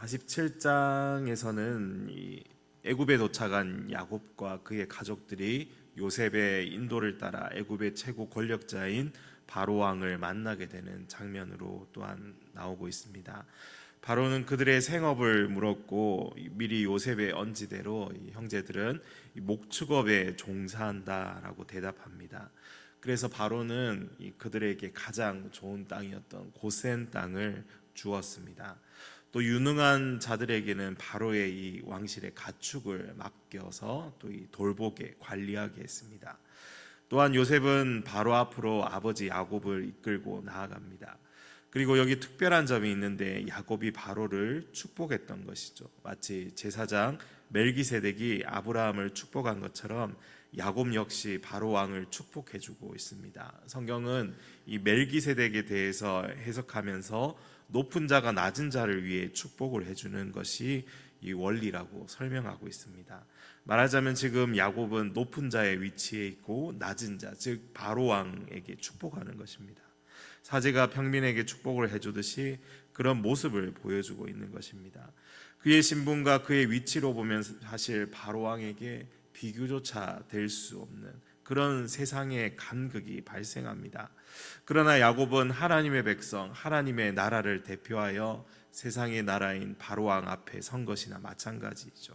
47장에서는 이 애굽에 도착한 야곱과 그의 가족들이 요셉의 인도를 따라 애굽의 최고 권력자인 바로 왕을 만나게 되는 장면으로 또한 나오고 있습니다. 바로는 그들의 생업을 물었고 미리 요셉의 언지대로 이 형제들은 목축업에 종사한다라고 대답합니다. 그래서 바로는 그들에게 가장 좋은 땅이었던 고센 땅을 주었습니다. 또 유능한 자들에게는 바로의 이 왕실의 가축을 맡겨서 또 이 돌보게 관리하게 했습니다. 또한 요셉은 바로 앞으로 아버지 야곱을 이끌고 나아갑니다. 그리고 여기 특별한 점이 있는데 야곱이 바로를 축복했던 것이죠. 마치 제사장 멜기세덱이 아브라함을 축복한 것처럼 야곱 역시 바로 왕을 축복해주고 있습니다. 성경은 이 멜기세덱에 대해서 해석하면서 높은 자가 낮은 자를 위해 축복을 해주는 것이 이 원리라고 설명하고 있습니다. 말하자면 지금 야곱은 높은 자의 위치에 있고 낮은 자, 즉 바로 왕에게 축복하는 것입니다. 사제가 평민에게 축복을 해주듯이 그런 모습을 보여주고 있는 것입니다. 그의 신분과 그의 위치로 보면 사실 바로 왕에게 비교조차 될 수 없는 그런 세상의 간극이 발생합니다. 그러나 야곱은 하나님의 백성, 하나님의 나라를 대표하여 세상의 나라인 바로 왕 앞에 선 것이나 마찬가지죠.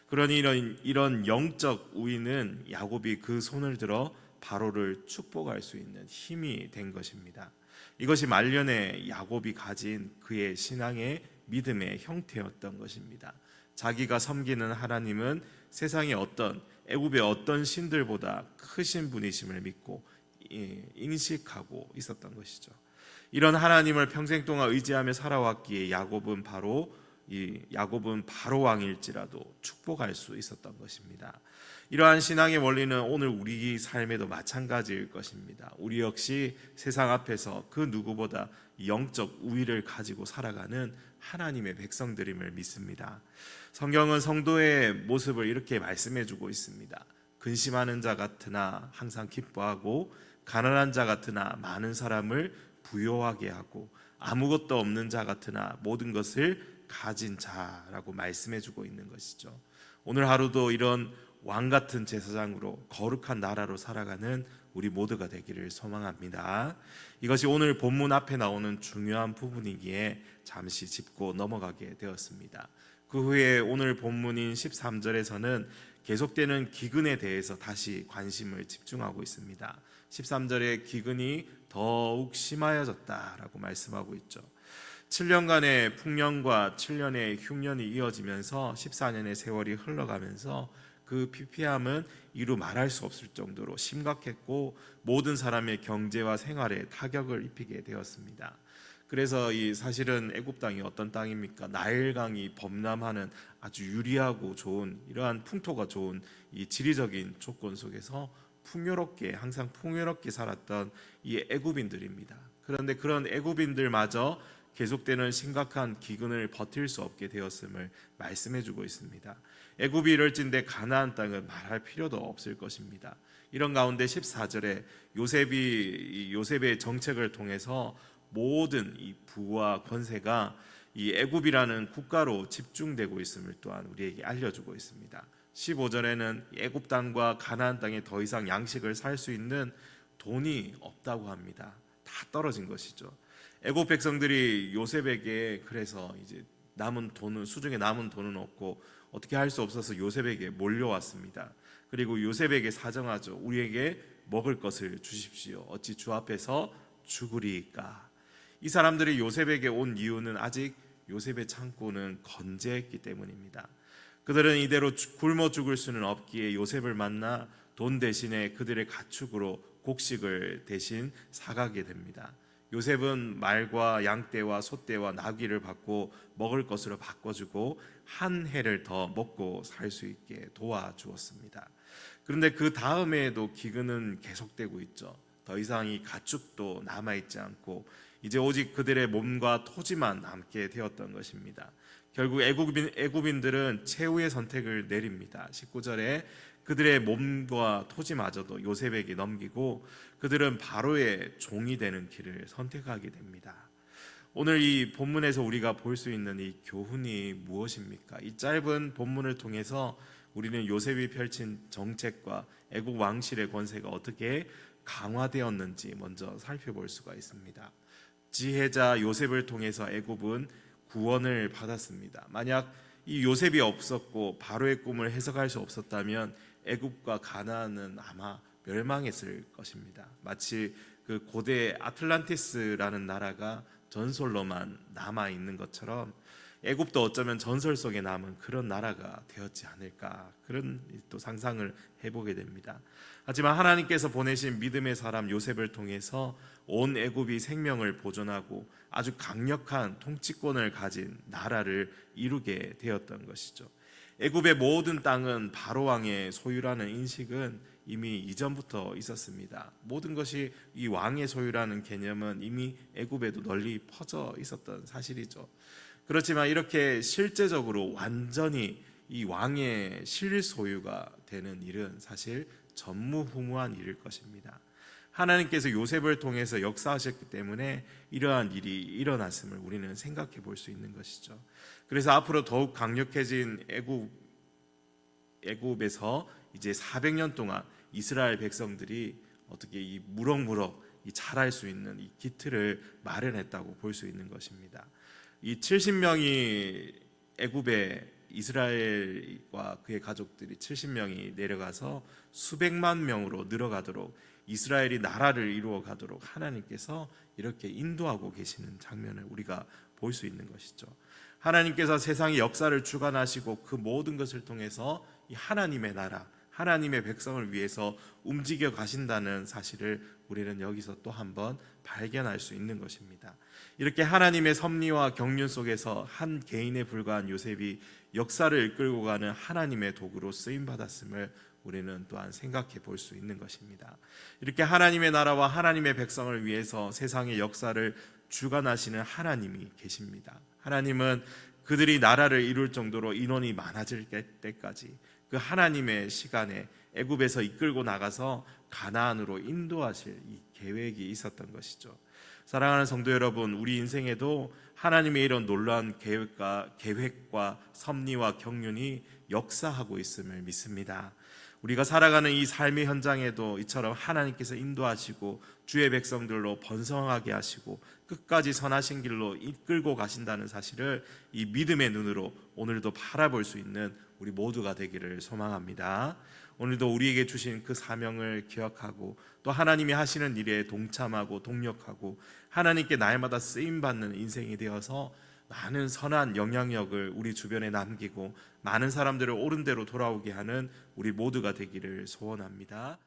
그러니 이런 영적 우위는 야곱이 그 손을 들어 바로를 축복할 수 있는 힘이 된 것입니다. 이것이 말년에 야곱이 가진 그의 신앙의 믿음의 형태였던 것입니다. 자기가 섬기는 하나님은 세상의 애굽의 어떤 신들보다 크신 분이심을 믿고 인식하고 있었던 것이죠. 이런 하나님을 평생 동안 의지하며 살아왔기에 야곱은 바로 왕일지라도 축복할 수 있었던 것입니다. 이러한 신앙의 원리는 오늘 우리 삶에도 마찬가지일 것입니다. 우리 역시 세상 앞에서 그 누구보다 영적 우위를 가지고 살아가는 하나님의 백성들임을 믿습니다. 성경은 성도의 모습을 이렇게 말씀해주고 있습니다. 근심하는 자 같으나 항상 기뻐하고 가난한 자 같으나 많은 사람을 부요하게 하고 아무것도 없는 자 같으나 모든 것을 가진 자라고 말씀해주고 있는 것이죠. 오늘 하루도 이런 왕 같은 제사장으로 거룩한 나라로 살아가는 우리 모두가 되기를 소망합니다. 이것이 오늘 본문 앞에 나오는 중요한 부분이기에 잠시 짚고 넘어가게 되었습니다. 그 후에 오늘 본문인 13절에서는 계속되는 기근에 대해서 다시 관심을 집중하고 있습니다. 13절에 기근이 더욱 심하여졌다라고 말씀하고 있죠. 7년간의 풍년과 7년의 흉년이 이어지면서 14년의 세월이 흘러가면서 그 피폐함은 이루 말할 수 없을 정도로 심각했고 모든 사람의 경제와 생활에 타격을 입히게 되었습니다. 그래서 사실은 애굽 땅이 어떤 땅입니까? 나일강이 범람하는 아주 유리하고 좋은 이러한 풍토가 좋은 이 지리적인 조건 속에서 항상 풍요롭게 살았던 이 애굽인들입니다. 그런데 그런 애굽인들마저 계속되는 심각한 기근을 버틸 수 없게 되었음을 말씀해주고 있습니다. 애굽이 이럴진데 가나안 땅은 말할 필요도 없을 것입니다. 이런 가운데 14절에 요셉의 정책을 통해서 모든 이 부와 권세가 이 애굽이라는 국가로 집중되고 있음을 또한 우리에게 알려주고 있습니다. 15절에는 애굽 땅과 가나안 땅에 더 이상 양식을 살 수 있는 돈이 없다고 합니다. 다 떨어진 것이죠. 애굽 백성들이 요셉에게 그래서 이제 수중에 남은 돈은 없고 어떻게 할 수 없어서 요셉에게 몰려왔습니다. 그리고 요셉에게 사정하죠. 우리에게 먹을 것을 주십시오. 어찌 주 앞에서 죽으리까? 이 사람들이 요셉에게 온 이유는 아직 요셉의 창고는 건재했기 때문입니다. 그들은 이대로 굶어 죽을 수는 없기에 요셉을 만나 돈 대신에 그들의 가축으로 곡식을 대신 사가게 됩니다. 요셉은 말과 양떼와 소떼와 나귀를 받고 먹을 것으로 바꿔주고 한 해를 더 먹고 살 수 있게 도와주었습니다. 그런데 그 다음에도 기근은 계속되고 있죠. 더 이상 이 가축도 남아있지 않고 이제 오직 그들의 몸과 토지만 남게 되었던 것입니다. 결국 애굽인들은 최후의 선택을 내립니다. 19절에 그들의 몸과 토지마저도 요셉에게 넘기고 그들은 바로의 종이 되는 길을 선택하게 됩니다. 오늘 이 본문에서 우리가 볼 수 있는 이 교훈이 무엇입니까? 이 짧은 본문을 통해서 우리는 요셉이 펼친 정책과 애국 왕실의 권세가 어떻게 강화되었는지 먼저 살펴볼 수가 있습니다. 지혜자 요셉을 통해서 애굽은 구원을 받았습니다. 만약 이 요셉이 없었고 바로의 꿈을 해석할 수 없었다면 애굽과 가나안은 아마 멸망했을 것입니다. 마치 그 고대 아틀란티스라는 나라가 전설로만 남아 있는 것처럼 애굽도 어쩌면 전설 속에 남은 그런 나라가 되었지 않을까, 그런 또 상상을 해보게 됩니다. 하지만 하나님께서 보내신 믿음의 사람 요셉을 통해서 온 애굽이 생명을 보존하고 아주 강력한 통치권을 가진 나라를 이루게 되었던 것이죠. 애굽의 모든 땅은 바로 왕의 소유라는 인식은 이미 이전부터 있었습니다. 모든 것이 이 왕의 소유라는 개념은 이미 애굽에도 널리 퍼져 있었던 사실이죠. 그렇지만 이렇게 실제적으로 완전히 이 왕의 실소유가 되는 일은 사실 전무후무한 일일 것입니다. 하나님께서 요셉을 통해서 역사하셨기 때문에 이러한 일이 일어났음을 우리는 생각해 볼 수 있는 것이죠. 그래서 앞으로 더욱 강력해진 애굽에서 이제 400년 동안 이스라엘 백성들이 어떻게 이 무럭무럭 자랄 수 있는 이 기틀을 마련했다고 볼 수 있는 것입니다. 이 70명이 애굽에 이스라엘과 그의 가족들이 70명이 내려가서 수백만 명으로 늘어가도록 이스라엘이 나라를 이루어 가도록 하나님께서 이렇게 인도하고 계시는 장면을 우리가 볼 수 있는 것이죠. 하나님께서 세상의 역사를 주관하시고 그 모든 것을 통해서 이 하나님의 나라, 하나님의 백성을 위해서 움직여 가신다는 사실을 우리는 여기서 또 한번 발견할 수 있는 것입니다. 이렇게 하나님의 섭리와 경륜 속에서 한 개인에 불과한 요셉이 역사를 이끌고 가는 하나님의 도구로 쓰임 받았음을 우리는 또한 생각해 볼 수 있는 것입니다. 이렇게 하나님의 나라와 하나님의 백성을 위해서 세상의 역사를 주관하시는 하나님이 계십니다. 하나님은 그들이 나라를 이룰 정도로 인원이 많아질 때까지 그 하나님의 시간에 애굽에서 이끌고 나가서 가나안으로 인도하실 이 계획이 있었던 것이죠. 사랑하는 성도 여러분, 우리 인생에도 하나님의 이런 놀라운 계획과 섭리와 경륜이 역사하고 있음을 믿습니다. 우리가 살아가는 이 삶의 현장에도 이처럼 하나님께서 인도하시고 주의 백성들로 번성하게 하시고 끝까지 선하신 길로 이끌고 가신다는 사실을 이 믿음의 눈으로 오늘도 바라볼 수 있는 우리 모두가 되기를 소망합니다. 오늘도 우리에게 주신 그 사명을 기억하고 또 하나님이 하시는 일에 동참하고 동력하고 하나님께 날마다 쓰임받는 인생이 되어서 많은 선한 영향력을 우리 주변에 남기고 많은 사람들을 옳은 대로 돌아오게 하는 우리 모두가 되기를 소원합니다.